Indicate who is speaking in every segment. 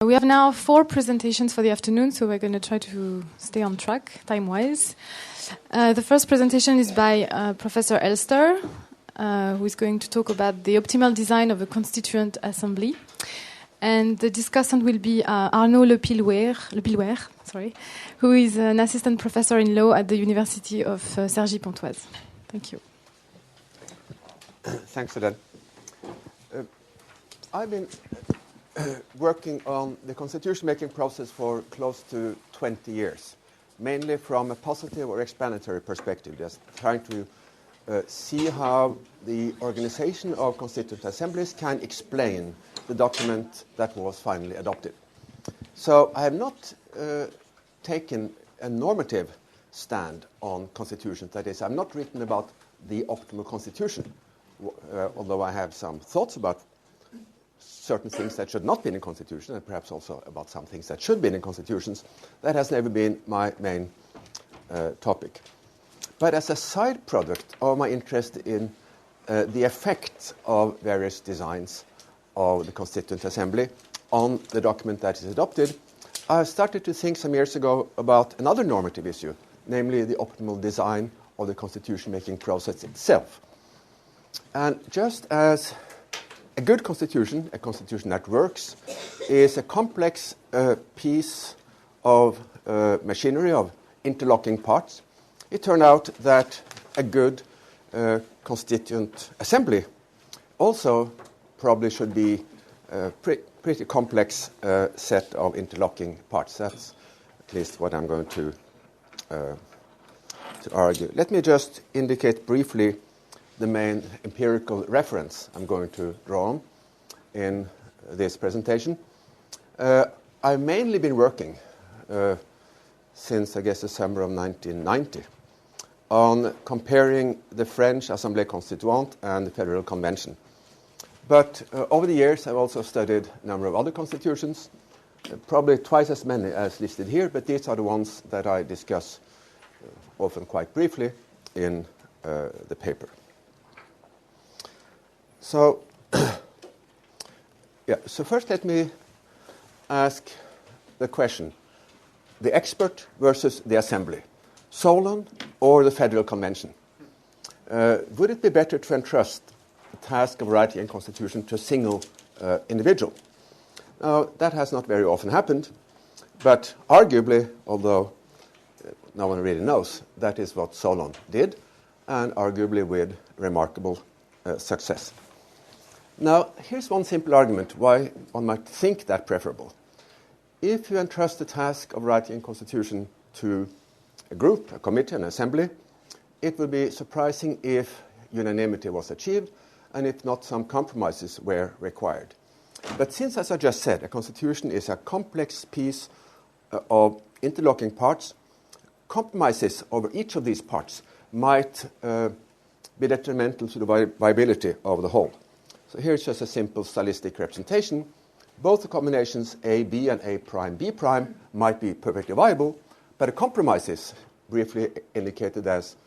Speaker 1: We have now 4 presentations for the afternoon, so we're going to try to stay on track time-wise. The first presentation is by Professor Elster, who is going to talk about the optimal design of a constituent assembly. And the discussant will be Arnaud Le Pillouer, who is an assistant professor in law at the University of Cergy-Pontoise. Thank you.
Speaker 2: Thanks for that. I've been working on the constitution-making process for close to 20 years, mainly from a positive or explanatory perspective, just trying to see how the organization of constituent assemblies can explain the document that was finally adopted. So I have not taken a normative stand on constitutions. That is, I've not written about the optimal constitution, although I have some thoughts about certain things that should not be in a constitution, and perhaps also about some things that should be in constitutions. That has never been my main topic. But as a side product of my interest in the effect of various designs of the Constituent Assembly on the document that is adopted, I started to think some years ago about another normative issue, namely the optimal design of the constitution-making process itself. And just as a good constitution, a constitution that works, is a complex piece of machinery of interlocking parts, it turned out that a good constituent assembly also probably should be a pretty complex set of interlocking parts. That's at least what I'm going to argue. Let me just indicate briefly the main empirical reference I'm going to draw on in this presentation. I've mainly been working since, I guess, the summer of 1990 on comparing the French Assemblée Constituante and the Federal Convention. But over the years, I've also studied a number of other constitutions, probably twice as many as listed here, but these are the ones that I discuss often quite briefly in the paper. So, so first let me ask the question, the expert versus the assembly, Solon or the Federal Convention? Would it be better to entrust the task of writing a constitution to a single individual? Now, that has not very often happened, but arguably, although no one really knows, that is what Solon did, and arguably with remarkable success. Now, here's one simple argument why one might think that preferable. If you entrust the task of writing a constitution to a group, a committee, an assembly, it would be surprising if unanimity was achieved and if not some compromises were required. But since, as I just said, a constitution is a complex piece of interlocking parts, compromises over each of these parts might be detrimental to the viability of the whole. So here's just a simple stylistic representation. Both the combinations AB and A prime B prime might be perfectly viable, but a compromise is briefly indicated as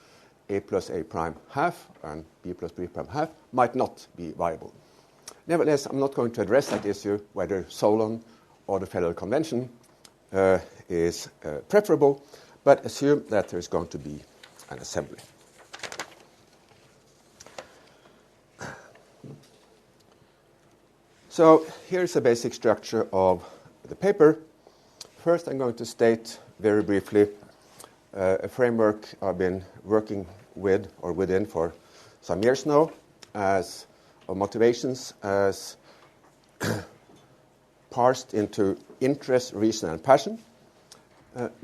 Speaker 2: A plus A prime half and B plus B prime half might not be viable. Nevertheless, I'm not going to address that issue, whether Solon or the Federal Convention is preferable, but assume that there is going to be an assembly. So here's the basic structure of the paper. First, I'm going to state very briefly a framework I've been working with or within for some years now as of motivations as parsed into interest, reason, and passion.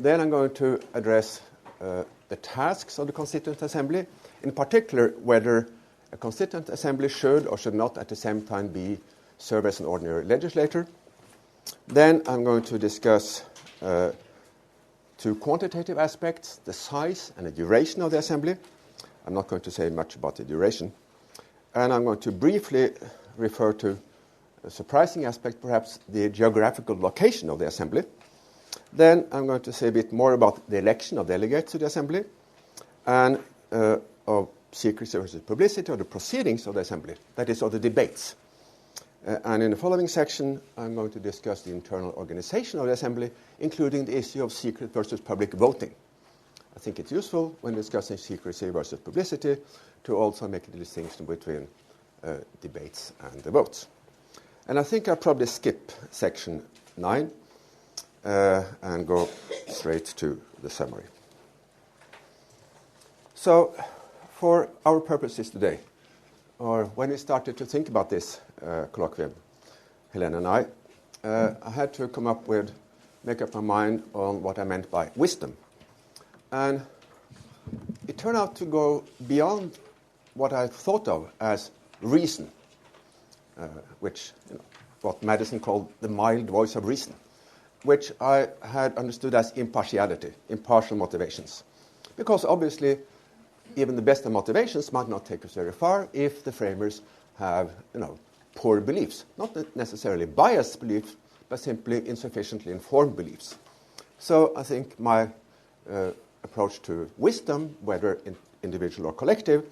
Speaker 2: Then I'm going to address the tasks of the Constituent Assembly, in particular whether a Constituent Assembly should or should not at the same time serve as an ordinary legislator. Then I'm going to discuss two quantitative aspects, the size and the duration of the assembly. I'm not going to say much about the duration. And I'm going to briefly refer to a surprising aspect, perhaps the geographical location of the assembly. Then I'm going to say a bit more about the election of delegates to the assembly and of secrecy versus publicity of the proceedings of the assembly, that is, of the debates. And in the following section, I'm going to discuss the internal organization of the Assembly, including the issue of secret versus public voting. I think it's useful when discussing secrecy versus publicity to also make a distinction between debates and the votes. And I think I'll probably skip section 9 and go straight to the summary. So, for our purposes today, or when we started to think about this colloquium, Helene and I had to make up my mind on what I meant by wisdom. And it turned out to go beyond what I thought of as reason, which, what Madison called the mild voice of reason, which I had understood as impartiality, impartial motivations. Because obviously, even the best of motivations might not take us very far if the framers have, poor beliefs. Not necessarily biased beliefs, but simply insufficiently informed beliefs. So I think my approach to wisdom, whether individual or collective,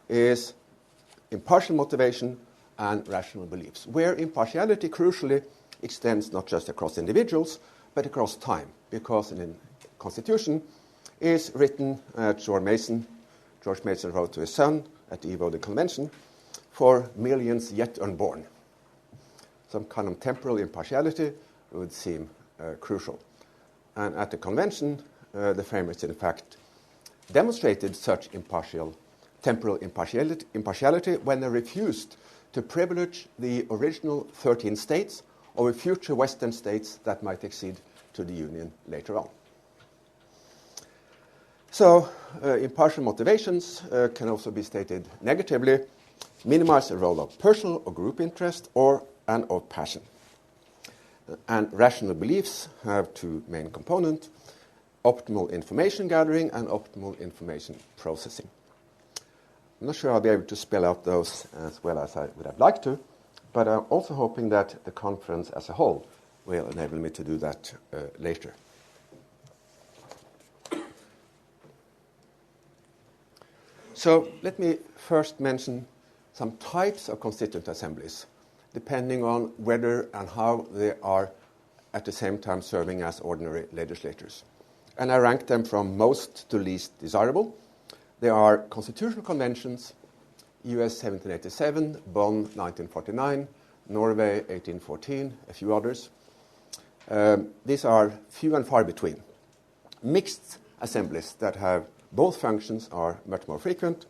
Speaker 2: is impartial motivation and rational beliefs, where impartiality crucially extends not just across individuals, but across time, because a constitution is written, George Mason wrote to his son at the eve of the convention, for millions yet unborn. Some kind of temporal impartiality would seem crucial. And at the convention, the framers, in fact, demonstrated such temporal impartiality when they refused to privilege the original 13 states over future Western states that might accede to the Union later on. So, impartial motivations can also be stated negatively, minimize the role of personal or group interest and of passion. And rational beliefs have two main components: optimal information gathering and optimal information processing. I'm not sure I'll be able to spell out those as well as I would have liked to, but I'm also hoping that the conference as a whole will enable me to do that later. So let me first mention some types of constituent assemblies, depending on whether and how they are at the same time serving as ordinary legislators. And I rank them from most to least desirable. They are constitutional conventions, US 1787, Bonn 1949, Norway 1814, a few others. These are few and far between. Mixed assemblies that have both functions are much more frequent.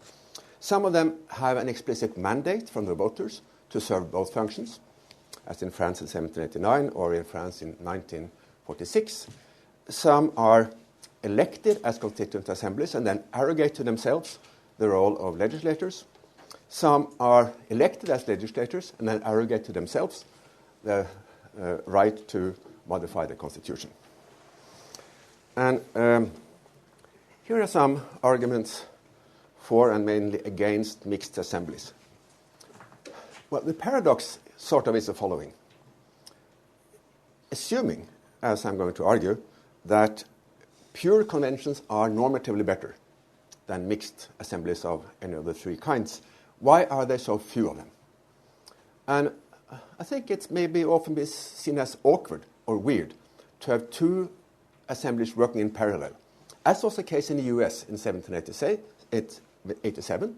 Speaker 2: Some of them have an explicit mandate from the voters to serve both functions, as in France in 1789 or in France in 1946. Some are elected as constituent assemblies and then arrogate to themselves the role of legislators. Some are elected as legislators and then arrogate to themselves the right to modify the Constitution. And here are some arguments for and mainly against mixed assemblies. Well, the paradox sort of is the following. Assuming, as I'm going to argue, that pure conventions are normatively better than mixed assemblies of any of the three kinds, why are there so few of them? And I think it's maybe often be seen as awkward or weird to have two assemblies working in parallel, as was the case in the US in 1787,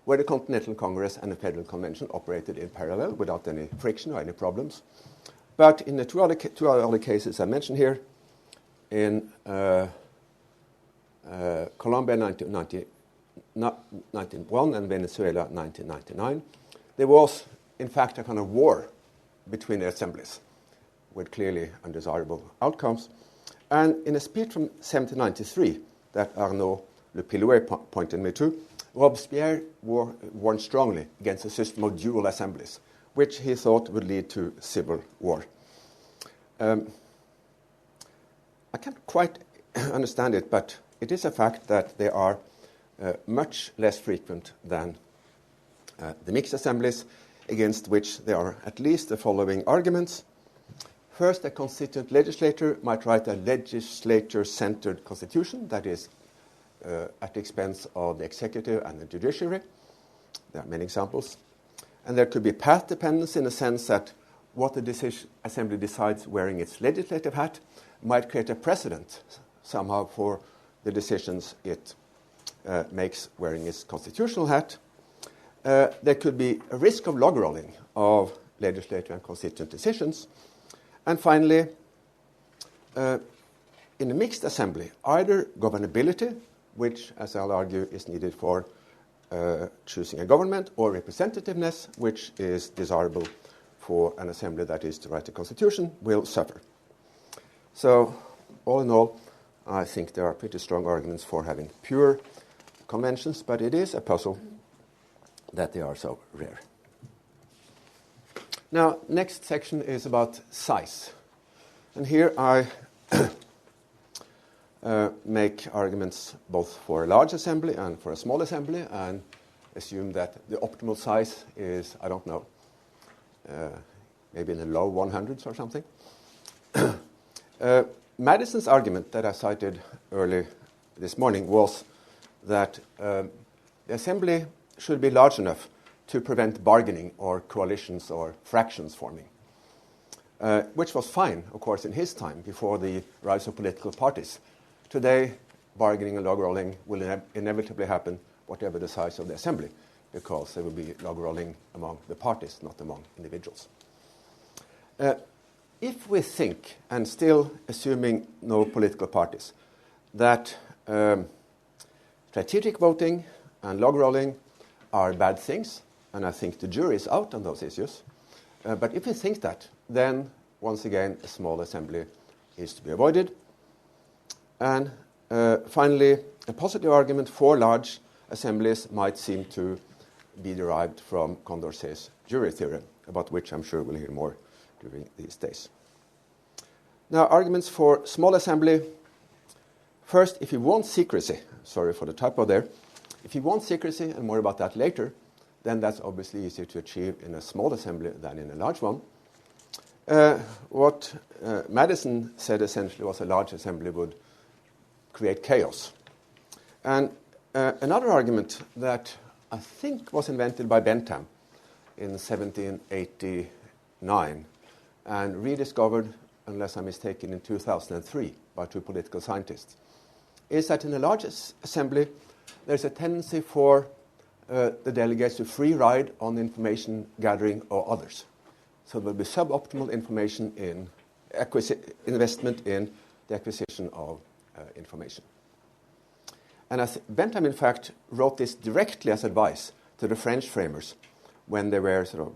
Speaker 2: where the Continental Congress and the Federal Convention operated in parallel without any friction or any problems. But in the two other cases I mentioned here, in Colombia 1991 and Venezuela 1999, there was, in fact, a kind of war between the assemblies with clearly undesirable outcomes. And in a speech from 1793 that Arnaud le Pillouer pointed me to, Robespierre warned strongly against a system of dual assemblies, which he thought would lead to civil war. I can't quite understand it, but it is a fact that they are much less frequent than the mixed assemblies, against which there are at least the following arguments. First, a constituent legislator might write a legislature-centered constitution, that is, at the expense of the executive and the judiciary. There are many examples. And there could be path dependence in the sense that what the assembly decides wearing its legislative hat might create a precedent somehow for the decisions it makes wearing its constitutional hat. There could be a risk of log rolling of legislative and constituent decisions. And finally, in a mixed assembly, either governability, which, as I'll argue, is needed for choosing a government, or representativeness, which is desirable for an assembly that is to write a constitution, will suffer. So, all in all, I think there are pretty strong arguments for having pure conventions, but it is a puzzle that they are so rare. Now, next section is about size. And here I make arguments both for a large assembly and for a small assembly, and assume that the optimal size is, I don't know, maybe in the low 100s or something. Madison's argument that I cited early this morning was that the assembly should be large enough to prevent bargaining or coalitions or fractions forming, which was fine, of course, in his time, before the rise of political parties. Today, bargaining and log rolling will inevitably happen, whatever the size of the assembly, because there will be log rolling among the parties, not among individuals. If we think, and still assuming no political parties, that strategic voting and log rolling are bad things, and I think the jury is out on those issues, but if we think that, then once again a small assembly is to be avoided. And finally, a positive argument for large assemblies might seem to be derived from Condorcet's jury theorem, about which I'm sure we'll hear more during these days. Now, arguments for small assembly. First, if you want secrecy, sorry for the typo there, if you want secrecy, and more about that later, then that's obviously easier to achieve in a small assembly than in a large one. What Madison said essentially was a large assembly would create chaos. And another argument that I think was invented by Bentham in 1789 and rediscovered, unless I'm mistaken, in 2003 by two political scientists, is that in a large assembly there's a tendency for the delegates to free ride on information gathering or others. So there will be suboptimal information in investment in the acquisition of information. And Bentham, in fact, wrote this directly as advice to the French framers when they were sort of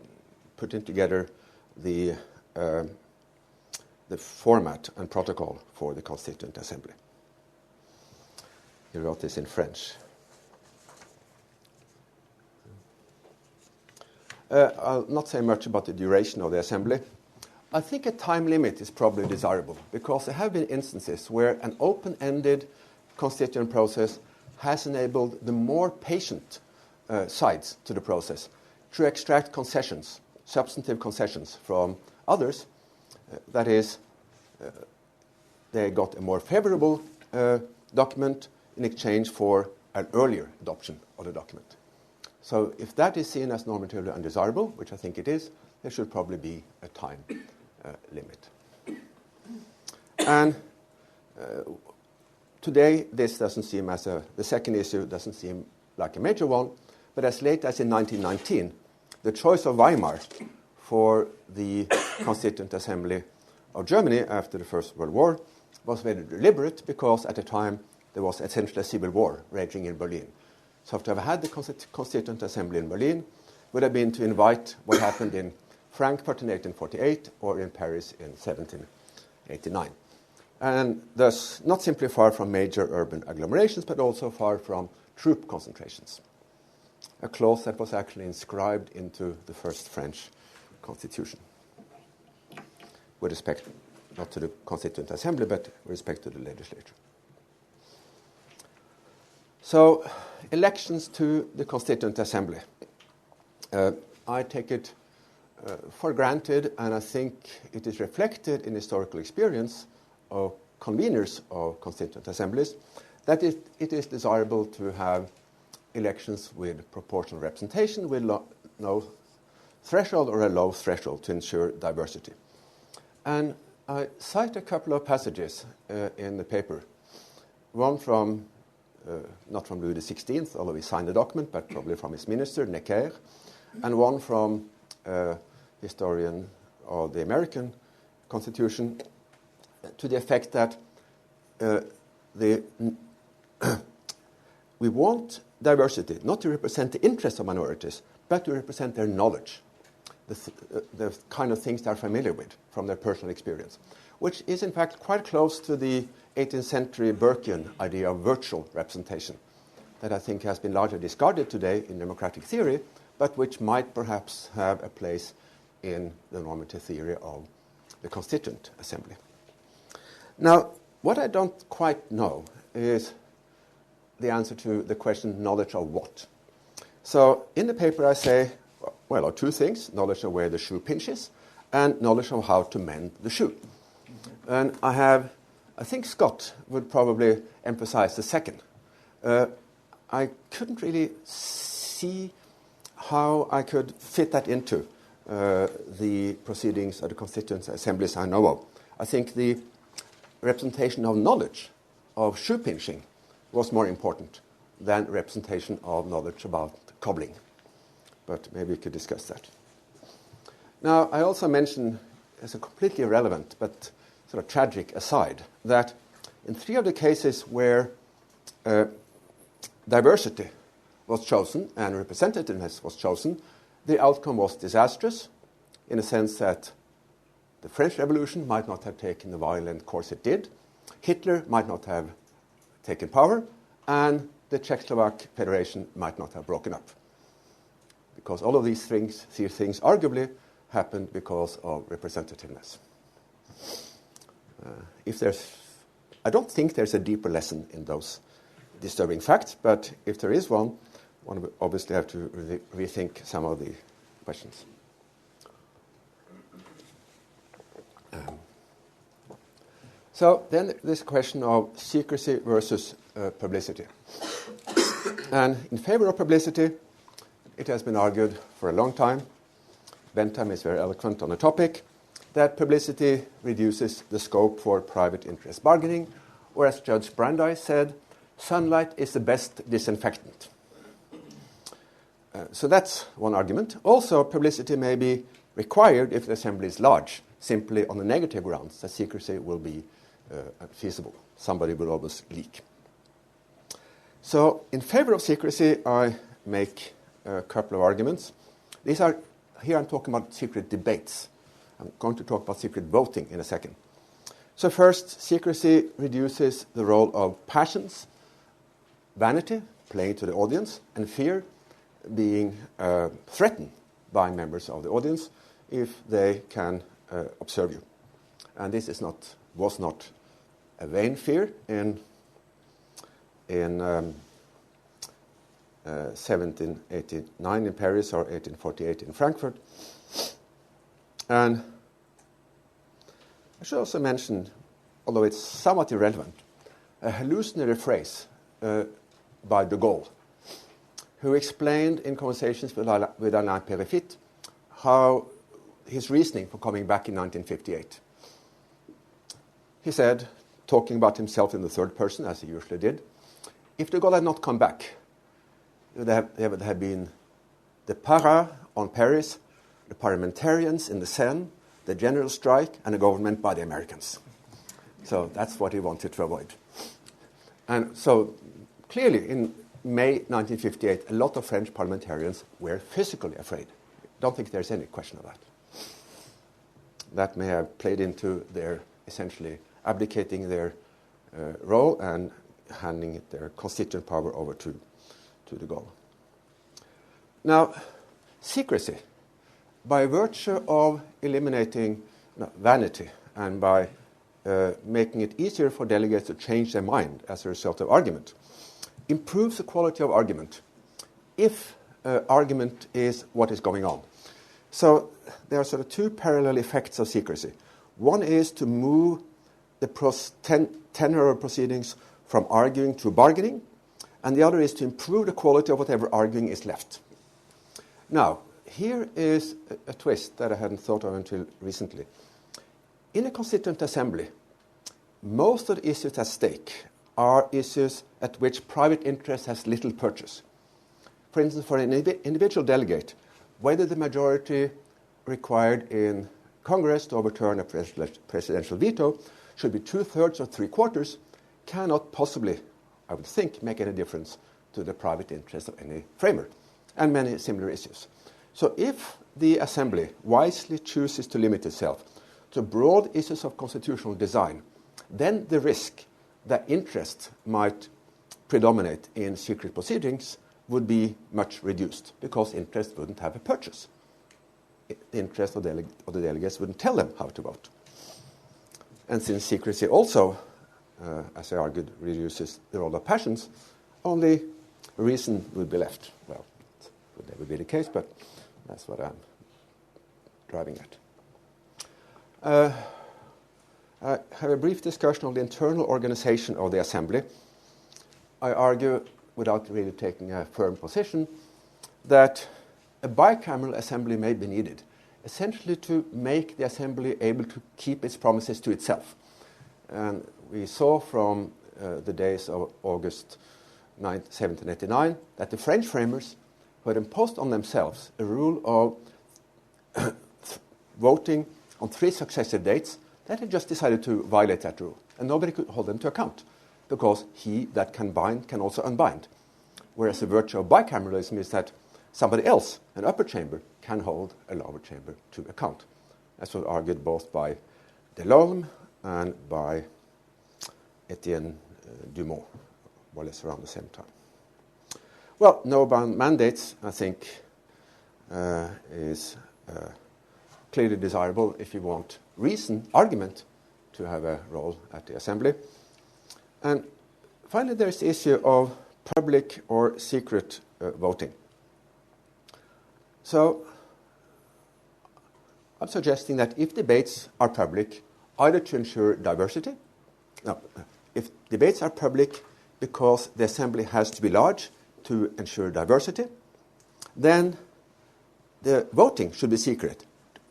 Speaker 2: putting together the format and protocol for the Constituent Assembly. He wrote this in French. I'll not say much about the duration of the assembly. I think a time limit is probably desirable because there have been instances where an open-ended constituent process has enabled the more patient sides to the process to extract concessions, substantive concessions from others. That is, they got a more favorable document in exchange for an earlier adoption of the document. So if that is seen as normatively undesirable, which I think it is, there should probably be a time limit. And today, this doesn't seem as the second issue doesn't seem like a major one, but as late as in 1919, the choice of Weimar for the Constituent Assembly of Germany after the First World War was very deliberate because at the time there was essentially a civil war raging in Berlin. So to have had the Constituent Assembly in Berlin would have been to invite what happened in Frankfurt in 1848 or in Paris in 1789. And thus not simply far from major urban agglomerations, but also far from troop concentrations. A clause that was actually inscribed into the first French constitution, with respect not to the Constituent Assembly, but with respect to the legislature. So, elections to the Constituent Assembly. I take it for granted, and I think it is reflected in historical experience of conveners of Constituent Assemblies, that it is desirable to have elections with proportional representation, with no threshold or a low threshold to ensure diversity. And I cite a couple of passages in the paper. One from, not from Louis XVI, although he signed the document, but probably from his minister, Necker, and one from historian of the American Constitution, to the effect that we want diversity not to represent the interests of minorities, but to represent their knowledge, the kind of things they're familiar with from their personal experience, which is in fact quite close to the 18th century Burkean idea of virtual representation that I think has been largely discarded today in democratic theory, but which might perhaps have a place in the normative theory of the Constituent Assembly. Now, what I don't quite know is the answer to the question, knowledge of what? So in the paper I say, well, two things, knowledge of where the shoe pinches and knowledge of how to mend the shoe. And I think Scott would probably emphasize the second. I couldn't really see how I could fit that into the proceedings of the Constituent Assemblies I know of. I think the representation of knowledge of shoe pinching was more important than representation of knowledge about cobbling. But maybe we could discuss that. Now, I also mentioned, as a completely irrelevant but sort of tragic aside, that in 3 of the cases where diversity was chosen and representativeness was chosen, the outcome was disastrous in the sense that the French Revolution might not have taken the violent course it did, Hitler might not have taken power, and the Czechoslovak Federation might not have broken up. Because all of these things arguably happened because of representativeness. I don't think there's a deeper lesson in those disturbing facts, but if there is one will obviously have to rethink some of the questions. So then this question of secrecy versus publicity. And in favor of publicity, it has been argued for a long time, Bentham is very eloquent on the topic, that publicity reduces the scope for private interest bargaining, or as Judge Brandeis said, sunlight is the best disinfectant. So that's one argument. Also, publicity may be required if the assembly is large, simply on the negative grounds that secrecy will be feasible. Somebody will always leak. So in favor of secrecy, I make a couple of arguments. Here I'm talking about secret debates. I'm going to talk about secret voting in a second. So first, secrecy reduces the role of passions, vanity, playing to the audience, and fear, being threatened by members of the audience if they can observe you. And this was not a vain fear in 1789 in Paris or 1848 in Frankfurt. And I should also mention, although it's somewhat irrelevant, a hallucinatory phrase by de Gaulle, who explained in conversations with Alain Périfitte how his reasoning for coming back in 1958. He said, talking about himself in the third person, as he usually did, if de Gaulle had not come back, there would have been the para on Paris, the parliamentarians in the Seine, the general strike, and a government by the Americans. So that's what he wanted to avoid. And so clearly in May 1958, a lot of French parliamentarians were physically afraid. I don't think there's any question of that. That may have played into their essentially abdicating their role and handing their constituent power over to de Gaulle. Now, secrecy, by virtue of eliminating vanity and by making it easier for delegates to change their mind as a result of argument, improves the quality of argument if argument is what is going on. So there are sort of two parallel effects of secrecy. One is to move the tenor of proceedings from arguing to bargaining, and the other is to improve the quality of whatever arguing is left. Now, here is a twist that I hadn't thought of until recently. In a constituent assembly, most of the issues at stake are issues at which private interest has little purchase. For instance, for an individual delegate, whether the majority required in Congress to overturn a presidential veto should be 2/3 or 3/4 cannot possibly, I would think, make any difference to the private interest of any framer, and many similar issues. So if the Assembly wisely chooses to limit itself to broad issues of constitutional design, then the risk that interest might predominate in secret proceedings would be much reduced, because interest wouldn't have a purchase. The interest of the delegates wouldn't tell them how to vote. And since secrecy also, as I argued, reduces the role of passions, only reason would be left. Well, it would never be the case, but that's what I'm driving at. I have a brief discussion on the internal organization of the Assembly. I argue, without really taking a firm position, that a bicameral assembly may be needed, essentially to make the Assembly able to keep its promises to itself. And we saw from the days of August 9, 1789 that the French framers who had imposed on themselves a rule of voting on 3 successive dates, that had just decided to violate that rule. And nobody could hold them to account, because he that can bind can also unbind. Whereas the virtue of bicameralism is that somebody else, an upper chamber, can hold a lower chamber to account. As was argued both by Delorme and by Etienne Dumont, more or less around the same time. Well, no bound mandates, I think, is clearly desirable if you want reason, argument, to have a role at the Assembly. And finally, there's the issue of public or secret voting. So I'm suggesting that if debates are public, either to ensure diversity, if debates are public because the Assembly has to be large to ensure diversity, then the voting should be secret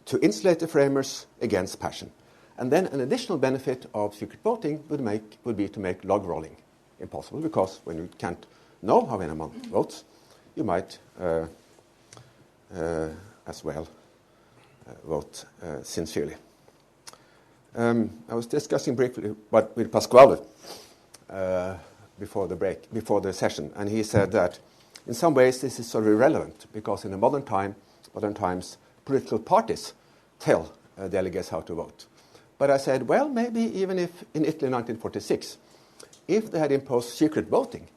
Speaker 2: to insulate the framers against passion. And then an additional benefit of secret voting would be to make log rolling impossible, because when you can't know how anyone votes, you might as well vote sincerely. I was discussing briefly with Pasquale before the session, and he said that in some ways this is sort of irrelevant, because in the modern times, political parties tell delegates how to vote. But I said, well, maybe even if in Italy in 1946, if they had imposed secret voting,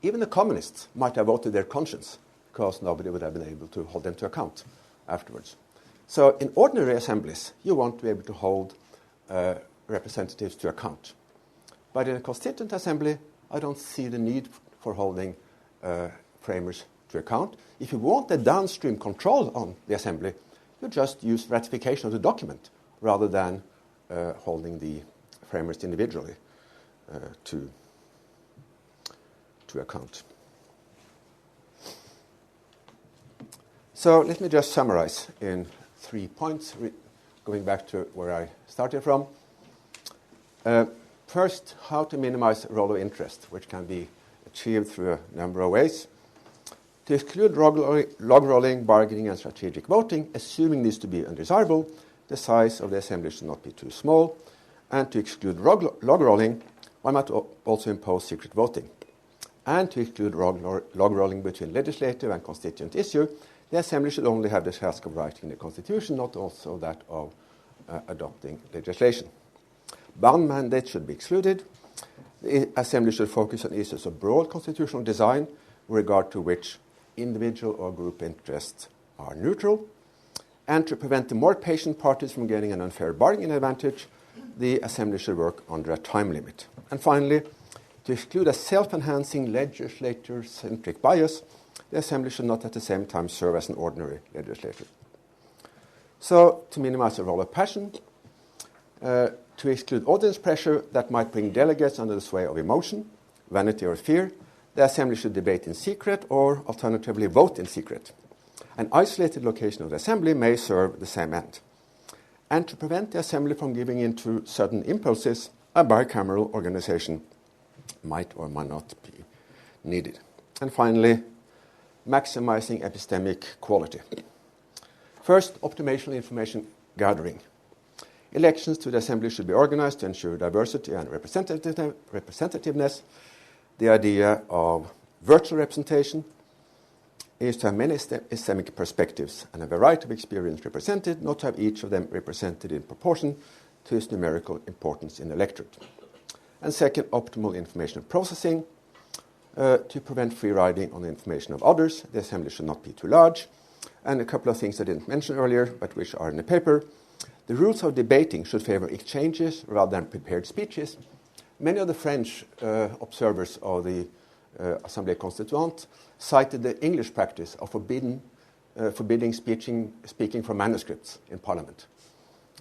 Speaker 2: even the communists might have voted their conscience, because nobody would have been able to hold them to account afterwards. So in ordinary assemblies, you want to be able to hold representatives to account. But in a constituent assembly, I don't see the need for holding framers to account. If you want a downstream control on the assembly, you just use ratification of the document rather than holding the framers individually to account. So let me just summarize in 3 points, going back to where I started from. First, how to minimize the role of interest, which can be achieved through a number of ways. To exclude log rolling, bargaining, and strategic voting, assuming these to be undesirable, the size of the assembly should not be too small. And to exclude log rolling, one might also impose secret voting. And to exclude log rolling between legislative and constituent issue, the Assembly should only have the task of writing the Constitution, not also that of adopting legislation. Bound mandates should be excluded. The Assembly should focus on issues of broad constitutional design, with regard to which individual or group interests are neutral. And to prevent the more patient parties from gaining an unfair bargaining advantage, the Assembly should work under a time limit. And finally, to exclude a self-enhancing legislator-centric bias, the Assembly should not at the same time serve as an ordinary legislature. So, to minimize the role of passion, to exclude audience pressure that might bring delegates under the sway of emotion, vanity or fear, the Assembly should debate in secret or alternatively vote in secret. An isolated location of the assembly may serve the same end. And to prevent the assembly from giving in to sudden impulses, a bicameral organization might or might not be needed. And finally, maximizing epistemic quality. First, optimal information gathering. Elections to the assembly should be organized to ensure diversity and representativeness. The idea of virtual representation is to have many epistemic perspectives and a variety of experience represented, not to have each of them represented in proportion to its numerical importance in the electorate. And second, optimal information processing. To prevent free riding on the information of others, the assembly should not be too large. And a couple of things I didn't mention earlier, but which are in the paper. The rules of debating should favor exchanges rather than prepared speeches. Many of the French observers of the Assemblée Constituante cited the English practice of forbidding speaking from manuscripts in Parliament,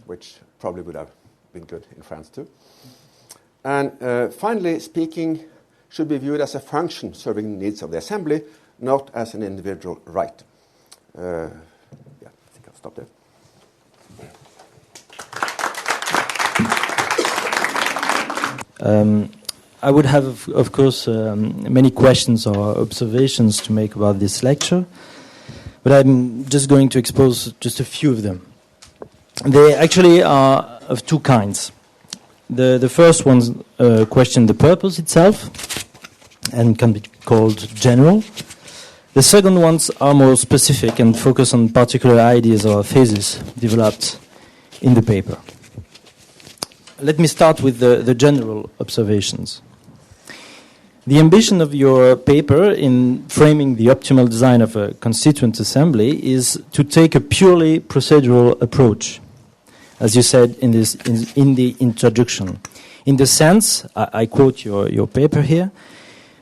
Speaker 2: which probably would have been good in France too. And finally, speaking should be viewed as a function serving the needs of the Assembly, not as an individual right. I think I'll stop there.
Speaker 3: I would have, of course, many questions or observations to make about this lecture, but I'm just going to expose just a few of them. They actually are of two kinds. The first one question the purpose itself and can be called general. The second ones are more specific and focus on particular ideas or theses developed in the paper. Let me start with the general observations. The ambition of your paper in framing the optimal design of a constituent assembly is to take a purely procedural approach, as you said in the introduction. In the sense, I quote your paper here,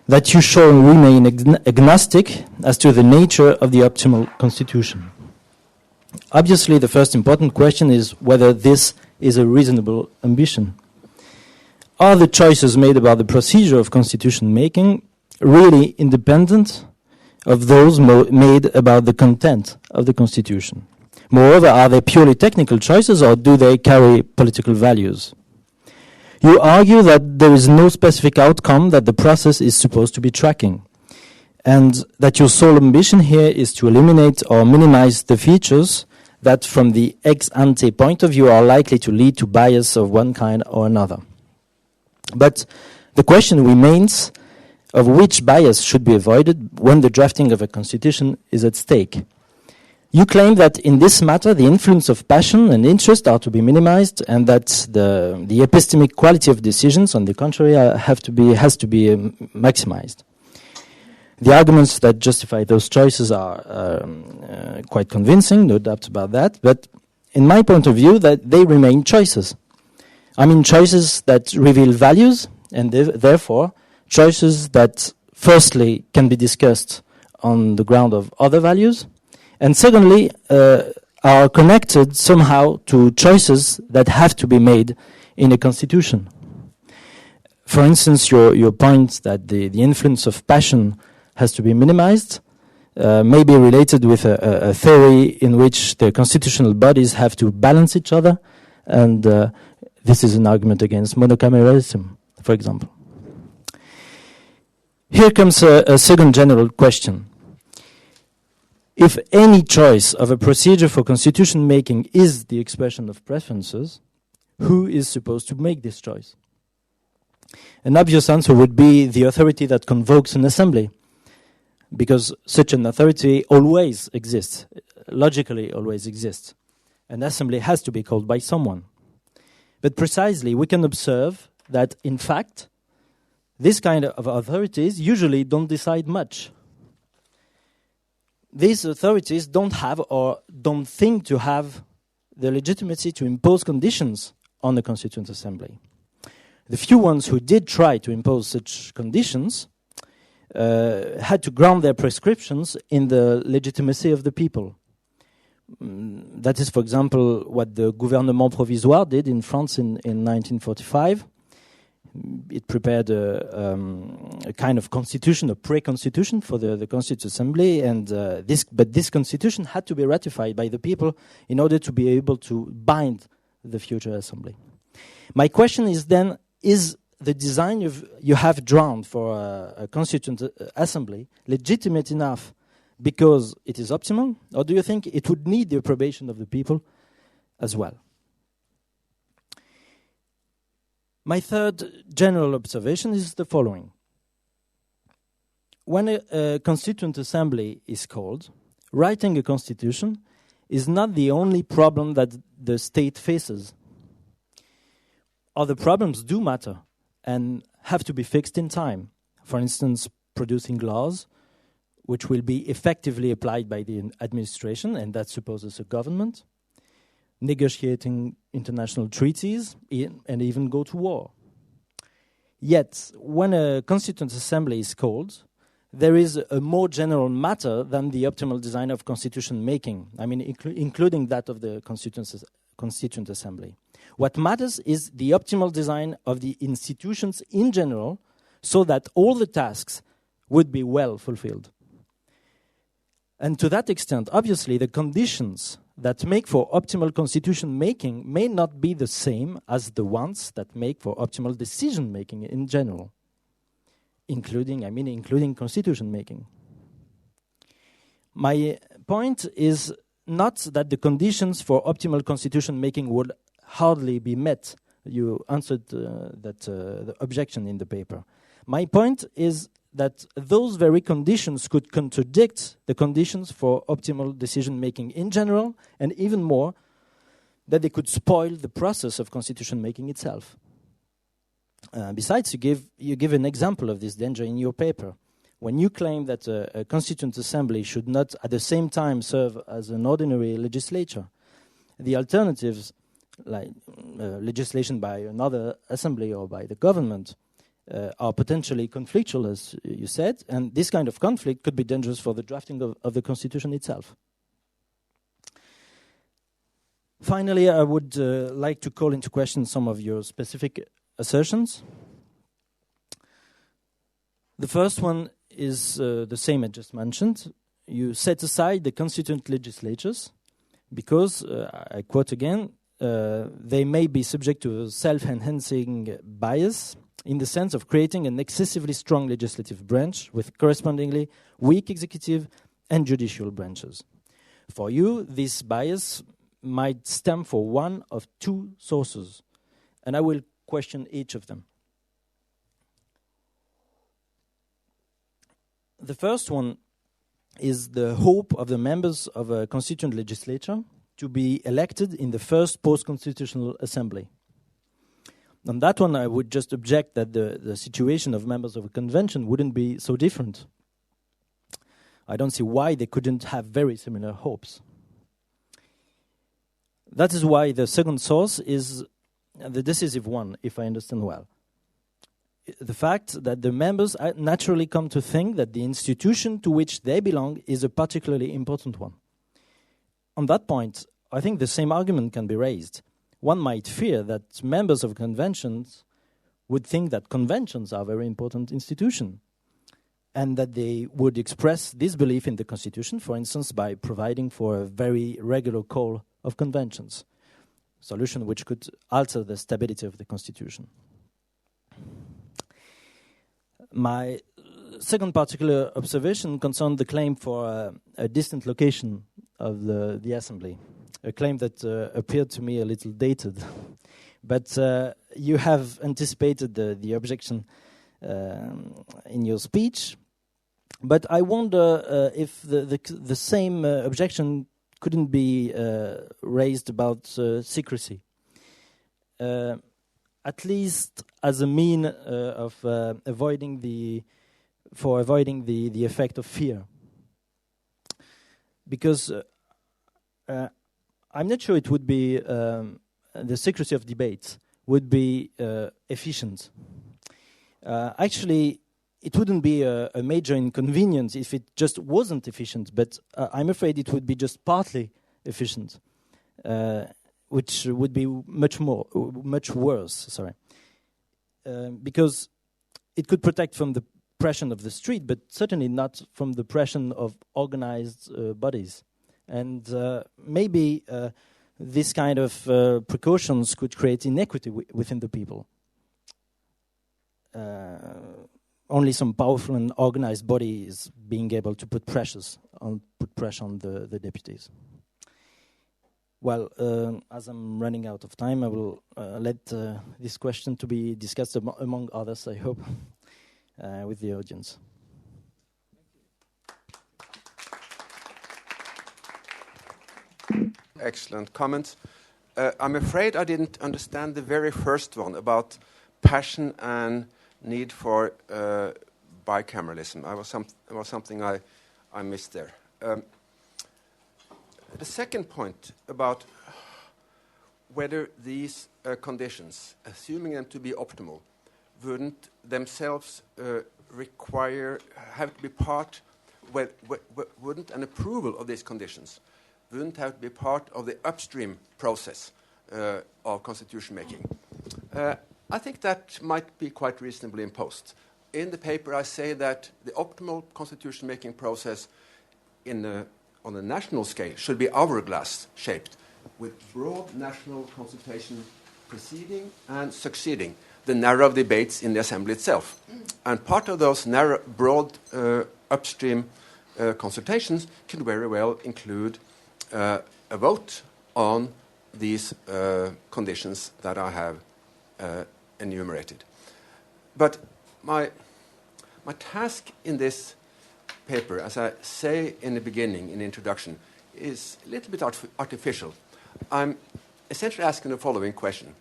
Speaker 3: that you shall remain agnostic as to the nature of the optimal constitution. Obviously, the first important question is whether this is a reasonable ambition. Are the choices made about the procedure of constitution making really independent of those made about the content of the constitution? Moreover, are they purely technical choices or do they carry political values? You argue that there is no specific outcome that the process is supposed to be tracking, and that your sole ambition here is to eliminate or minimize the features that from the ex-ante point of view are likely to lead to bias of one kind or another. But the question remains of which bias should be avoided when the drafting of a constitution is at stake. You claim that in this matter the influence of passion and interest are to be minimized, and that the epistemic quality of decisions, on the contrary, has to be maximized. The arguments that justify those choices are quite convincing, no doubt about that, but in my point of view, that they remain choices. I mean choices that reveal values, and therefore choices that firstly can be discussed on the ground of other values, and secondly are connected somehow to choices that have to be made in a constitution. For instance, your point that the influence of passion has to be minimized may be related with a theory in which the constitutional bodies have to balance each other, and this is an argument against monocameralism, for example. Here comes a second general question. If any choice of a procedure for constitution making is the expression of preferences, who is supposed to make this choice? An obvious answer would be the authority that convokes an assembly, because such an authority always exists, logically always exists. An assembly has to be called by someone. But precisely, we can observe that, in fact, this kind of authorities usually don't decide much. These authorities don't have or don't think to have the legitimacy to impose conditions on the Constituent Assembly. The few ones who did try to impose such conditions had to ground their prescriptions in the legitimacy of the people. That is, for example, what the Gouvernement Provisoire did in France in 1945. It prepared a kind of constitution, a pre-constitution for the Constituent Assembly, and this constitution had to be ratified by the people in order to be able to bind the future assembly. My question is then, is the design you have drawn for a Constituent Assembly legitimate enough because it is optimal, or do you think it would need the approbation of the people as well? My third general observation is the following. When a Constituent Assembly is called, writing a constitution is not the only problem that the state faces. Other problems do matter and have to be fixed in time. For instance, producing laws which will be effectively applied by the administration, and that supposes a government, negotiating international treaties, and even go to war. Yet, when a Constituent Assembly is called, there is a more general matter than the optimal design of constitution making, I mean, including that of the Constituent Assembly. What matters is the optimal design of the institutions in general, so that all the tasks would be well fulfilled. And to that extent, obviously, the conditions that make for optimal constitution making may not be the same as the ones that make for optimal decision making in general, including constitution making. My point is not that the conditions for optimal constitution making would hardly be met. You answered the objection in the paper. My point is that those very conditions could contradict the conditions for optimal decision-making in general, and even more, that they could spoil the process of constitution-making itself. Besides, you give an example of this danger in your paper. When you claim that a Constituent Assembly should not at the same time serve as an ordinary legislature, the alternatives, like legislation by another assembly or by the government, are potentially conflictual, as you said, and this kind of conflict could be dangerous for the drafting of the Constitution itself. Finally, I would like to call into question some of your specific assertions. The first one is the same I just mentioned. You set aside the constituent legislatures because, I quote again, they may be subject to a self-enhancing bias in the sense of creating an excessively strong legislative branch with correspondingly weak executive and judicial branches. For you, this bias might stem from one of two sources, and I will question each of them. The first one is the hope of the members of a constituent legislature to be elected in the first post-constitutional assembly. On that one, I would just object that the situation of members of a convention wouldn't be so different. I don't see why they couldn't have very similar hopes. That is why the second source is the decisive one, if I understand well. The fact that the members naturally come to think that the institution to which they belong is a particularly important one. On that point, I think the same argument can be raised. One might fear that members of conventions would think that conventions are a very important institution, and that they would express this belief in the Constitution, for instance, by providing for a very regular call of conventions, a solution which could alter the stability of the Constitution. My second particular observation concerned the claim for a distant location of the Assembly, a claim that appeared to me a little dated. But you have anticipated the objection in your speech. But I wonder if the same objection couldn't be raised about secrecy, at least as a mean of avoiding the effect of fear. Because I'm not sure it would be the secrecy of debates would be efficient. Actually, it wouldn't be a major inconvenience if it just wasn't efficient, but I'm afraid it would be just partly efficient, which would be much worse. because it could protect from the oppression of the street, but certainly not from the oppression of organized bodies. And maybe this kind of precautions could create inequity within the people. Only some powerful and organized bodies being able to put pressure on the deputies. Well, as I'm running out of time, I will let this question to be discussed among others, I hope, with the audience.
Speaker 2: Excellent comments. I'm afraid I didn't understand the very first one about passion and need for bicameralism. It was something I missed there. The second point about whether these conditions, assuming them to be optimal, wouldn't themselves have to be part, wouldn't an approval of these conditions wouldn't have to be part of the upstream process of constitution making. I think that might be quite reasonably imposed. In the paper, I say that the optimal constitution making process on a national scale should be hourglass shaped, with broad national consultation preceding and succeeding the narrow debates in the Assembly itself. And part of those narrow, broad upstream consultations could very well include a vote on these conditions that I have enumerated. But my task in this paper, as I say in the beginning, in the introduction, is a little bit artificial. I'm essentially asking the following question.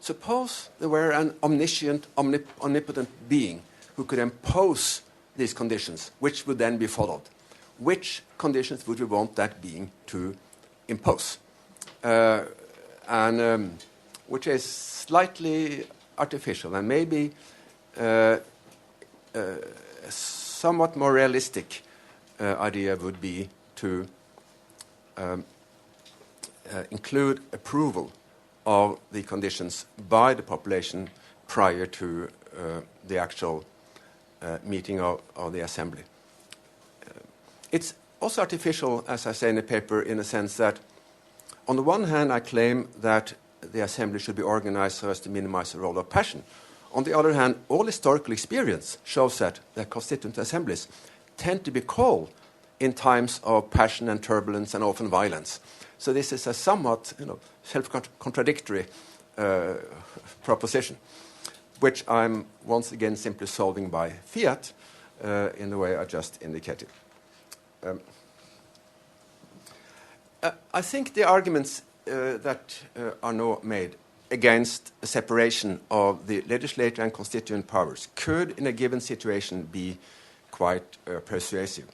Speaker 2: Suppose there were an omniscient, omnipotent being who could impose these conditions, which would then be followed. Which conditions would we want that being to impose? Which is slightly artificial and maybe somewhat more realistic idea would be to include approval of the conditions by the population prior to the actual meeting of the Assembly. It's also artificial, as I say in the paper, in the sense that on the one hand I claim that the Assembly should be organized so as to minimize the role of passion. On the other hand, all historical experience shows that the constituent assemblies tend to be called in times of passion and turbulence and often violence. So this is a somewhat self-contradictory proposition, which I'm once again simply solving by fiat in the way I just indicated. I think the arguments that Arnaud made against a separation of the legislature and constituent powers could, in a given situation, be quite persuasive.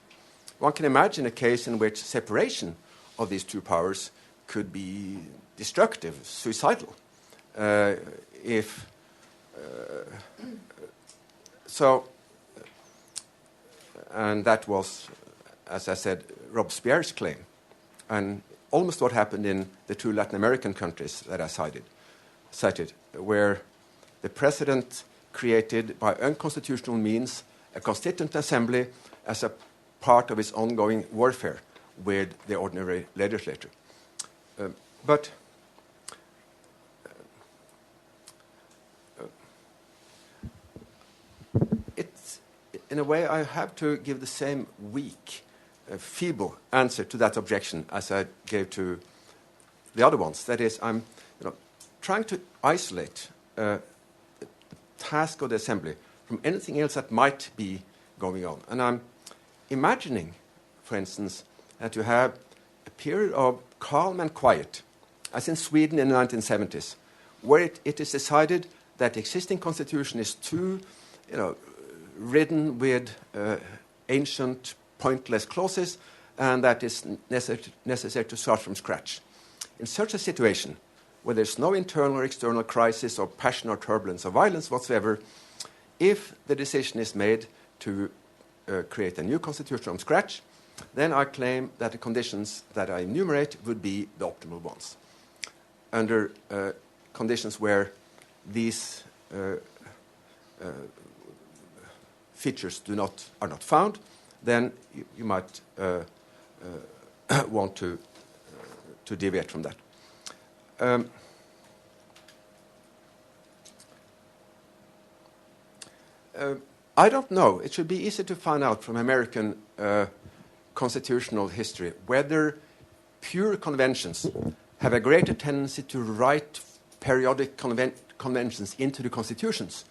Speaker 2: One can imagine a case in which separation of these two powers could be destructive, suicidal. And that was, as I said, Robespierre's claim, and almost what happened in the two Latin American countries that I cited, where the president created by unconstitutional means a constituent assembly as a part of his ongoing warfare with the ordinary legislature. But it's, in a way, I have to give the same weak, feeble answer to that objection as I gave to the other ones. That is, I'm trying to isolate the task of the Assembly from anything else that might be going on. And I'm imagining, for instance, that you have a period of calm and quiet, as in Sweden in the 1970s, where it is decided that the existing constitution is too, ridden with ancient, pointless clauses, and that it's necessary to start from scratch. In such a situation, where there's no internal or external crisis or passion or turbulence or violence whatsoever, if the decision is made to create a new constitution from scratch, then I claim that the conditions that I enumerate would be the optimal ones. Under conditions where these features are not found, then you might want to deviate from that. I don't know. It should be easy to find out from American constitutional history whether pure conventions have a greater tendency to write periodic conventions into the constitutions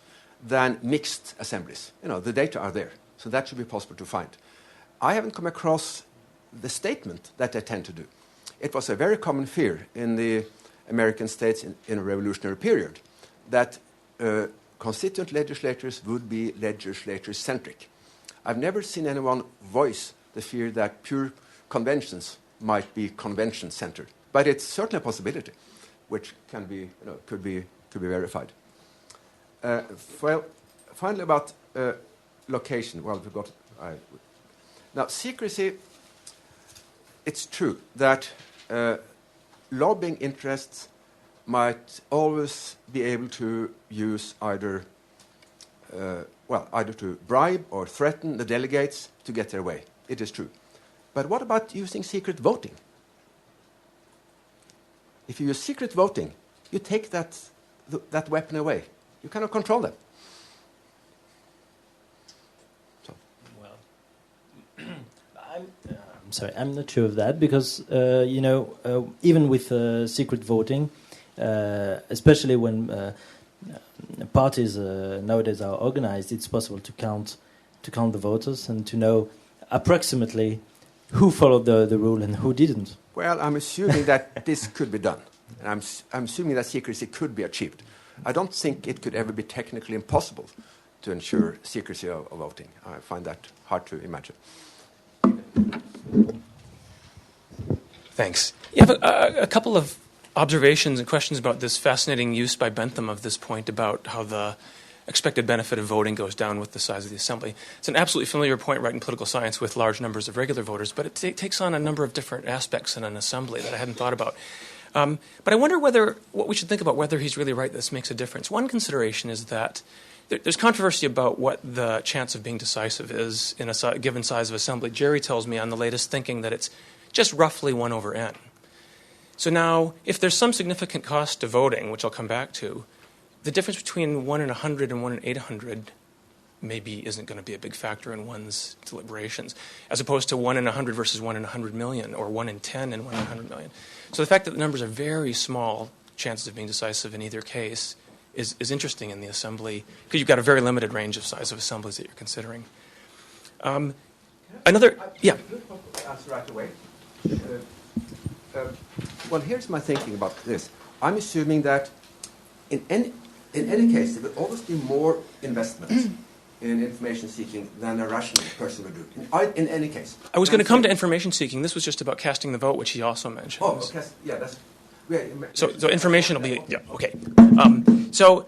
Speaker 2: than mixed assemblies. The data are there, so that should be possible to find. I haven't come across the statement that they tend to do. It was a very common fear in the American states in a revolutionary period that constituent legislatures would be legislature-centric. I've never seen anyone voice the fear that pure conventions might be convention-centered, but it's certainly a possibility, which can be, could be verified. Well, finally, about location. Well, now secrecy. It's true that lobbying interests might always be able to use either to bribe or threaten the delegates to get their way. It is true. But what about using secret voting? If you use secret voting, you take that weapon away. You cannot control them. So.
Speaker 3: Well, I'm sorry, I'm not sure of that because, even with secret voting, especially when parties nowadays are organized, it's possible to count the voters and to know approximately who followed the rule and who didn't.
Speaker 2: Well, I'm assuming that this could be done. And I'm assuming that secrecy could be achieved. I don't think it could ever be technically impossible to ensure secrecy of voting. I find that hard to imagine.
Speaker 4: Thanks. You have a couple of observations and questions about this fascinating use by Bentham of this point about how the expected benefit of voting goes down with the size of the assembly. It's an absolutely familiar point right in political science with large numbers of regular voters, but it takes on a number of different aspects in an assembly that I hadn't thought about. But I wonder what we should think about whether he's really right this makes a difference. One consideration is that there's controversy about what the chance of being decisive is in a given size of assembly. Jerry tells me on the latest thinking that it's just roughly 1/n. So now, if there's some significant cost to voting, which I'll come back to, the difference between 1 in 100 and 1 in 800 maybe isn't going to be a big factor in one's deliberations, as opposed to 1 in 100 versus 1 in 100 million, or 1 in 10 and 1 in 100 million. So the fact that the numbers are very small chances of being decisive in either case is interesting in the assembly, because you've got a very limited range of size of assemblies that you're considering.
Speaker 2: Answer right away. Well, here's my thinking about this. I'm assuming that in any case, there will always be more investment in information seeking than a rational person would do. In any case.
Speaker 4: I was going to come to information seeking. This was just about casting the vote, which he also mentioned.
Speaker 2: Oh, yeah, that's...
Speaker 4: So information will be... Yeah, okay. So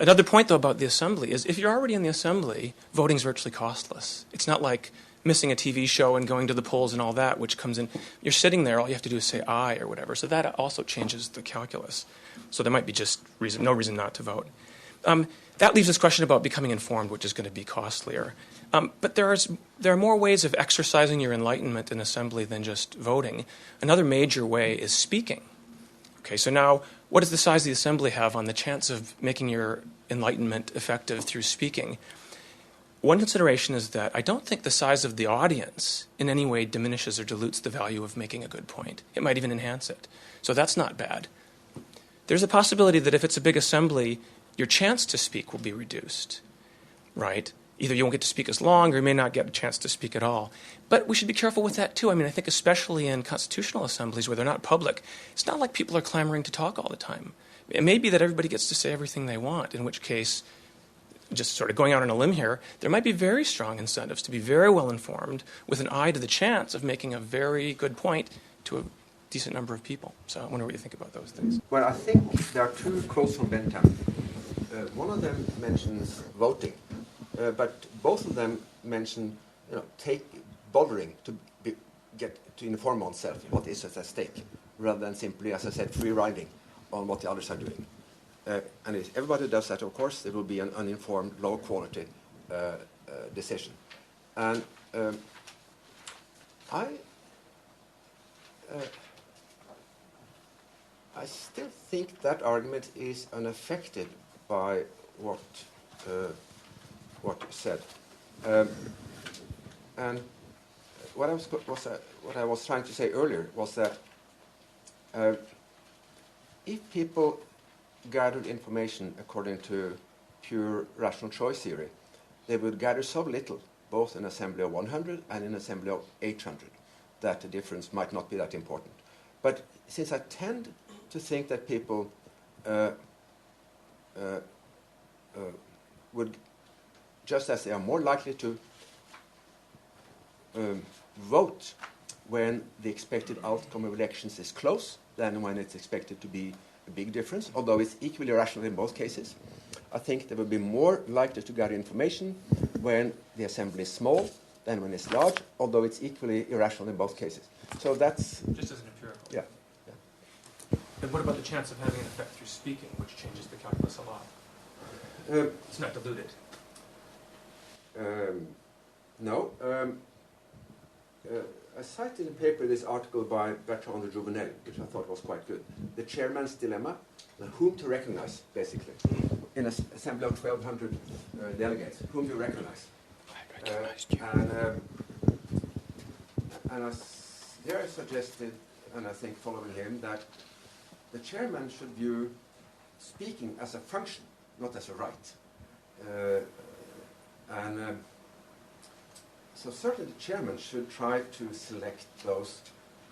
Speaker 4: another point, though, about the assembly is if you're already in the assembly, voting's virtually costless. It's not like missing a TV show and going to the polls and all that, which comes in. You're sitting there, all you have to do is say aye or whatever. So that also changes the calculus. So there might be just no reason not to vote. That leaves this question about becoming informed, which is going to be costlier. But there are more ways of exercising your enlightenment in assembly than just voting. Another major way is speaking. Okay, so now what does the size of the assembly have on the chance of making your enlightenment effective through speaking? One consideration is that I don't think the size of the audience in any way diminishes or dilutes the value of making a good point. It might even enhance it. So that's not bad. There's a possibility that if it's a big assembly, your chance to speak will be reduced, right? Either you won't get to speak as long or you may not get a chance to speak at all. But we should be careful with that, too. I mean, I think especially in constitutional assemblies where they're not public, it's not like people are clamoring to talk all the time. It may be that everybody gets to say everything they want, in which case, just sort of going out on a limb here, there might be very strong incentives to be very well informed with an eye to the chance of making a very good point to a decent number of people. So I wonder what you think about those things.
Speaker 2: Well, I think there are two quotes from Bentham. One of them mentions voting, but both of them mention, bothering to get to inform oneself what is at stake, rather than simply, as I said, free riding on what the others are doing. and if everybody does that, of course, it will be an uninformed, low-quality decision. And I still think that argument is unaffected by what you said. And what I was trying to say earlier was that if people gathered information according to pure rational choice theory, they would gather so little, both in assembly of 100 and in assembly of 800, that the difference might not be that important. But since I tend to think that people would, just as they are more likely to vote when the expected outcome of elections is close than when it's expected to be a big difference, although it's equally rational in both cases. I think they will be more likely to gather information when the assembly is small than when it's large, although it's equally irrational in both cases. So that's...
Speaker 4: Just as an empirical.
Speaker 2: Yeah.
Speaker 4: And what about the chance of having an effect through speaking, which changes the calculus a lot? It's not diluted.
Speaker 2: No. I cited in the paper this article by Bertrand de Jouvenel, which I thought was quite good. The chairman's dilemma, whom to recognize, basically. In an assembly of 1,200 delegates, whom do you recognize? I recognized you. There I suggested, and I think following him, that the chairman should view speaking as a function, not as a right. So certainly the chairman should try to select those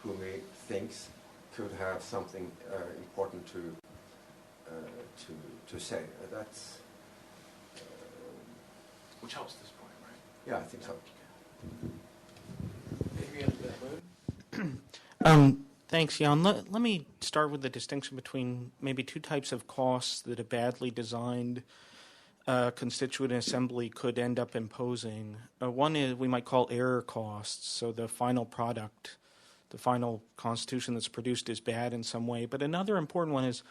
Speaker 2: whom he thinks could have something important to say. That's
Speaker 4: which helps this point, right?
Speaker 2: Yeah, I think so.
Speaker 5: Thanks, Jan. Let me start with the distinction between maybe two types of costs that a badly designed constituent assembly could end up imposing. One is we might call error costs, so the final product, the final constitution that's produced is bad in some way. But another important one is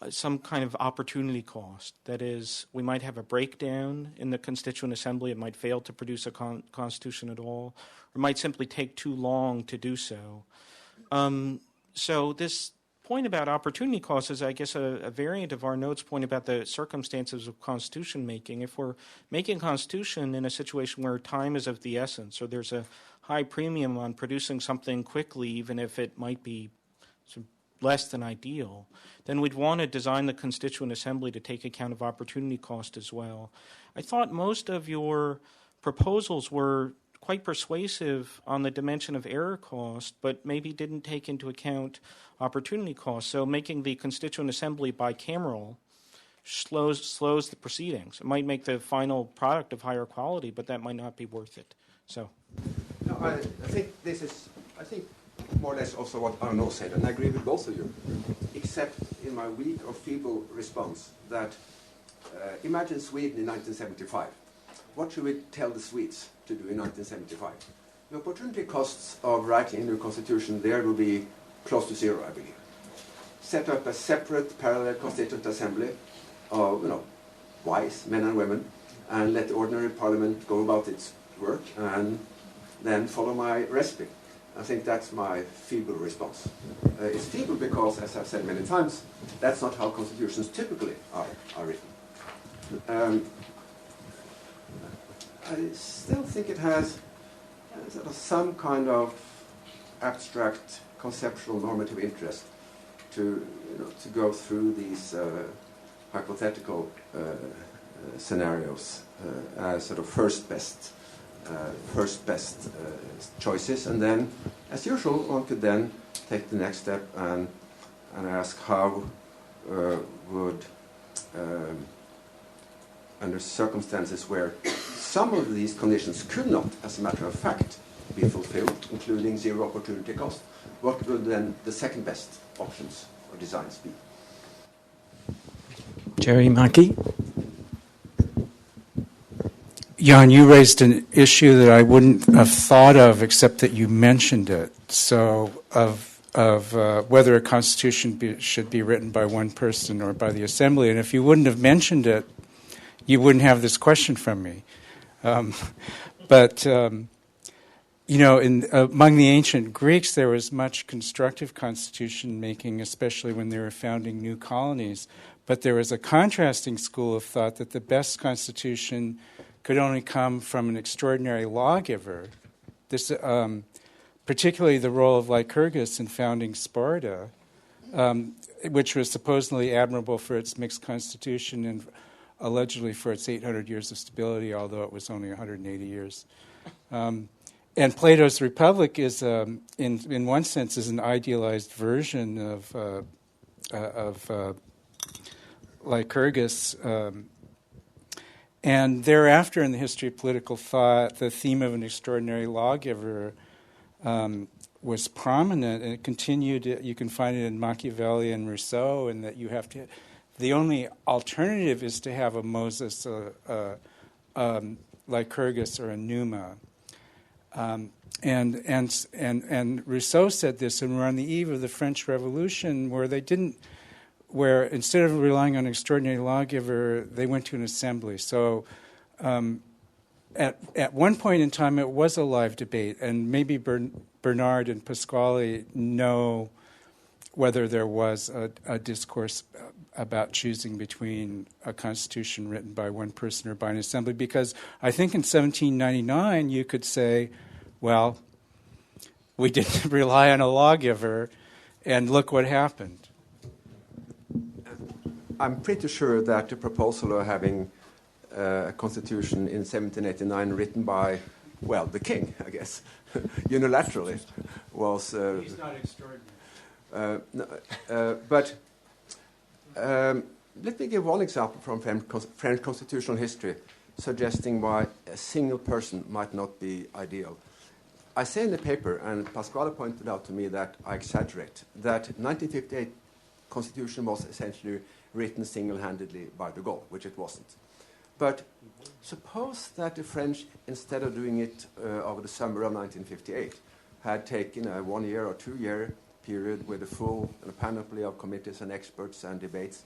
Speaker 5: some kind of opportunity cost. That is, we might have a breakdown in the constituent assembly. It might fail to produce a constitution at all, or it might simply take too long to do so. So this point about opportunity costs is, I guess, a variant of Arnaud's point about the circumstances of constitution making. If we're making a constitution in a situation where time is of the essence, or there's a high premium on producing something quickly, even if it might be less than ideal, then we'd want to design the constituent assembly to take account of opportunity cost as well. I thought most of your proposals were quite persuasive on the dimension of error cost, but maybe didn't take into account opportunity cost. So making the constituent assembly bicameral slows the proceedings. It might make the final product of higher quality, but that might not be worth it. So,
Speaker 2: no, I think this is, more or less also what Arnaud said, and I agree with both of you, except in my weak or feeble response that imagine Sweden in 1975. What should we tell the Swedes to do in 1975? The opportunity costs of writing a new constitution there will be close to zero, I believe. Set up a separate parallel constituent assembly of, wise men and women, and let the ordinary parliament go about its work, and then follow my recipe. I think that's my feeble response. It's feeble because, as I've said many times, that's not how constitutions typically are written. I still think it has sort of some kind of abstract conceptual normative interest to go through these hypothetical scenarios as sort of first best choices, and then, as usual, one could then take the next step and ask how would under circumstances where some of these conditions could not, as a matter of fact, be fulfilled, including zero opportunity cost, what would then the second best options or designs be?
Speaker 6: Jerry Mackey. Jan, you raised an issue that I wouldn't have thought of except that you mentioned it. So of whether a constitution should be written by one person or by the Assembly. And if you wouldn't have mentioned it, you wouldn't have this question from me. But among the ancient Greeks, there was much constructive constitution making, especially when they were founding new colonies. But there was a contrasting school of thought that the best constitution could only come from an extraordinary lawgiver. This, particularly the role of Lycurgus in founding Sparta, which was supposedly admirable for its mixed constitution and allegedly for its 800 years of stability, although it was only 180 years. And Plato's Republic is, in one sense, is an idealized version of Lycurgus. And thereafter, in the history of political thought, the theme of an extraordinary lawgiver was prominent, and it continued. You can find it in Machiavelli and Rousseau, and that you have to. The only alternative is to have a Moses, Lycurgus, or a Numa. And Rousseau said this, and we're on the eve of the French Revolution, where instead of relying on an extraordinary lawgiver, they went to an assembly. So at one point in time, it was a live debate, and maybe Bernard and Pasquale know whether there was a discourse about choosing between a constitution written by one person or by an assembly, because I think in 1799 you could say, well, we didn't rely on a lawgiver, and look what happened.
Speaker 2: I'm pretty sure that the proposal of having a constitution in 1789 written by, well, the king, I guess, unilaterally, was...
Speaker 6: He's not extraordinary.
Speaker 2: But let me give one example from French constitutional history, suggesting why a single person might not be ideal. I say in the paper, and Pasquale pointed out to me that I exaggerate, that 1958 constitution was essentially written single-handedly by de Gaulle, which it wasn't. But suppose that the French, instead of doing it over the summer of 1958, had taken a 1 year or 2 year period with a full panoply of committees and experts and debates,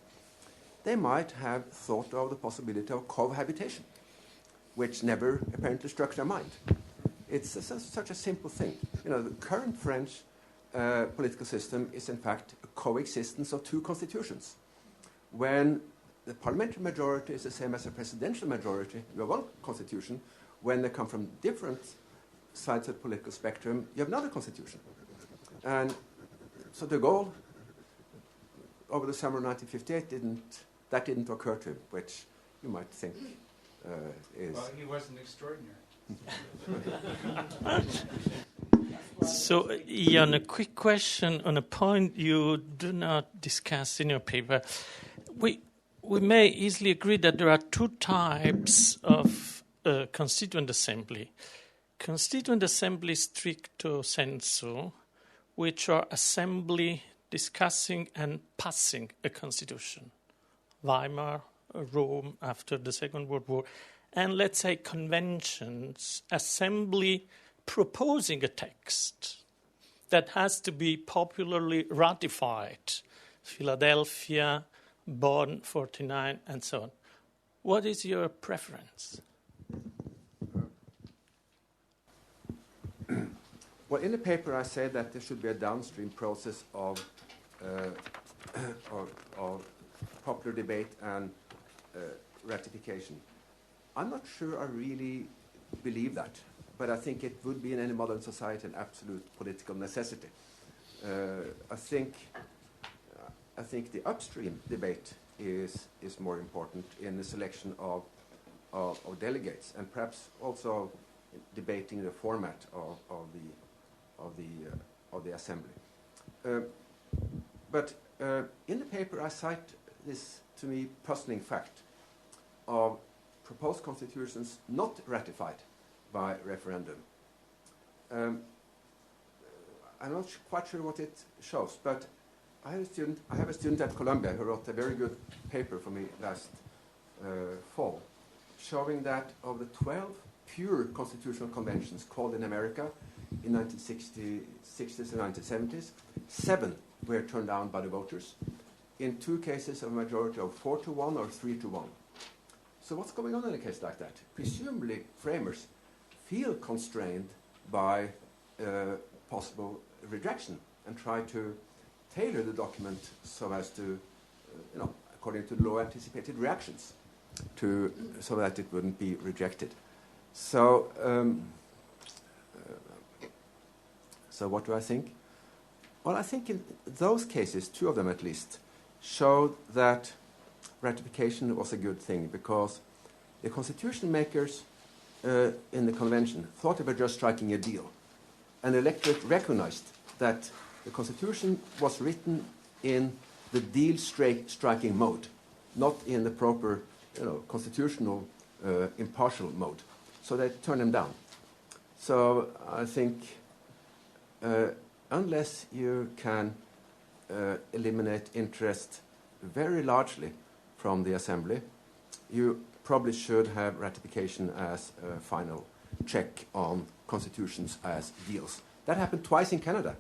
Speaker 2: they might have thought of the possibility of cohabitation, which never apparently struck their mind. It's such a simple thing. The current French political system is in fact a coexistence of two constitutions. When the parliamentary majority is the same as a presidential majority, you have one constitution. When they come from different sides of the political spectrum, you have another constitution. And so de Gaulle, over the summer of 1958, didn't occur to him, which you might think is...
Speaker 6: Well, he wasn't extraordinary.
Speaker 7: So, Jan, a quick question on a point you do not discuss in your paper. We may easily agree that there are two types of constituent assembly. Constituent assembly stricto sensu, which are assembly discussing and passing a constitution. Weimar, Rome after the Second World War. And let's say conventions, assembly proposing a text that has to be popularly ratified. Philadelphia, Bonn, 49, and so on. What is your preference?
Speaker 2: Well, in the paper I say that there should be a downstream process of popular debate and ratification. I'm not sure I really believe that, but I think it would be in any modern society an absolute political necessity. I think the upstream debate is more important in the selection of delegates, and perhaps also debating the format of the assembly. But in the paper I cite this, to me, puzzling fact of proposed constitutions not ratified by referendum. I'm not quite sure what it shows, but I have a student at Columbia who wrote a very good paper for me last fall, showing that of the 12 pure constitutional conventions called in America in 1960s and 1970s, 7 were turned down by the voters. In 2 cases, a majority of 4-1 or 3-1. So what's going on in a case like that? Presumably, framers feel constrained by possible rejection and try to tailor the document so as to, according to the law, anticipated reactions, so that it wouldn't be rejected. So, so what do I think? Well, I think in those cases, 2 of them at least, showed that ratification was a good thing, because the constitution makers in the convention thought they were just striking a deal. And the electorate recognized that the constitution was written in the deal-striking mode, not in the proper constitutional impartial mode. So they turned them down. So I think unless you can eliminate interest very largely from the Assembly, you probably should have ratification as a final check on constitutions as deals. That happened twice in Canada,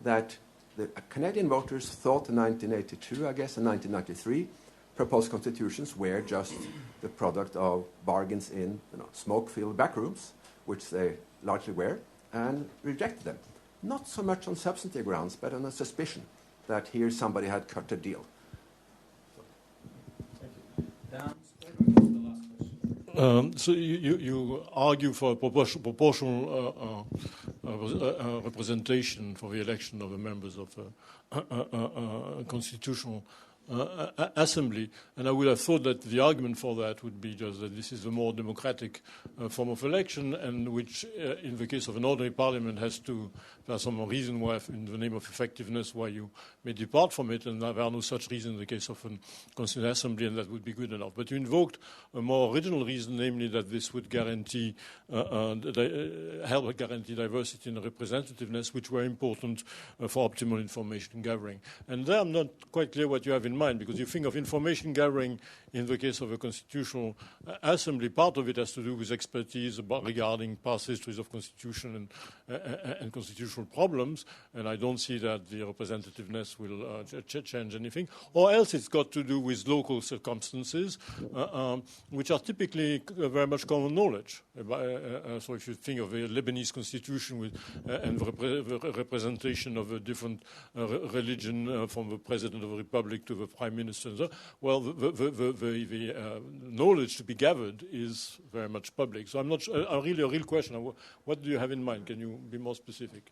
Speaker 2: that the Canadian voters thought in 1982, I guess, and 1993, proposed constitutions were just the product of bargains in smoke-filled backrooms, which they largely were, and rejected them. Not so much on substantive grounds, but on a suspicion that here somebody had cut a deal.
Speaker 8: So you argue for a proportional representation for the election of the members of a constitutional assembly, and I would have thought that the argument for that would be just that this is a more democratic form of election, and which, in the case of an ordinary parliament, there's some reason why, in the name of effectiveness, why you may depart from it, and there are no such reason in the case of a constitutional assembly, and that would be good enough. But you invoked a more original reason, namely that this would guarantee help guarantee diversity and representativeness, which were important for optimal information gathering. And there I'm not quite clear what you have in mind, because you think of information gathering in the case of a constitutional assembly. Part of it has to do with expertise regarding past histories of constitution and constitutional problems, and I don't see that the representativeness will change anything. Or else it's got to do with local circumstances, which are typically very much common knowledge. So if you think of a Lebanese constitution and the representation of a different religion from the president of the republic to the prime minister, and so, well, the knowledge to be gathered is very much public. So I'm not sure, really a real question. What do you have in mind? Can you be more specific?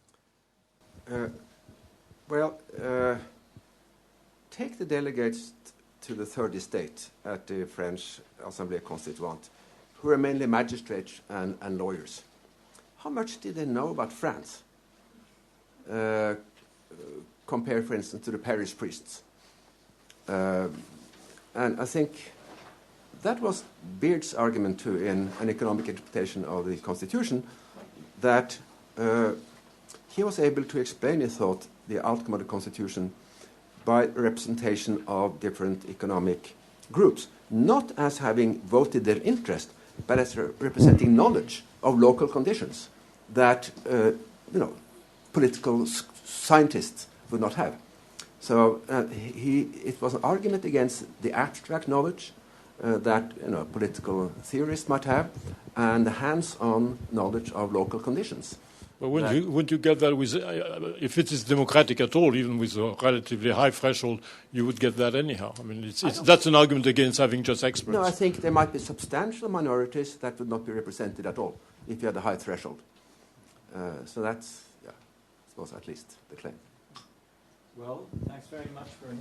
Speaker 2: Take the delegates to the third estate at the French Assemblée Constituante, who are mainly magistrates and lawyers. How much did they know about France? Compared, for instance, to the parish priests. And I think that was Beard's argument too in an economic interpretation of the Constitution, that he was able to explain, he thought, the outcome of the Constitution by representation of different economic groups, not as having voted their interest, but as representing knowledge of local conditions that political scientists would not have. So it was an argument against the abstract knowledge that political theorists might have, and the hands-on knowledge of local conditions.
Speaker 8: But wouldn't you get that with, if it is democratic at all, even with a relatively high threshold, you would get that anyhow? I mean, that's an argument against having just experts.
Speaker 2: No, I think there might be substantial minorities that would not be represented at all if you had a high threshold. So that's, I suppose, at least the claim.
Speaker 3: Well, thanks very much for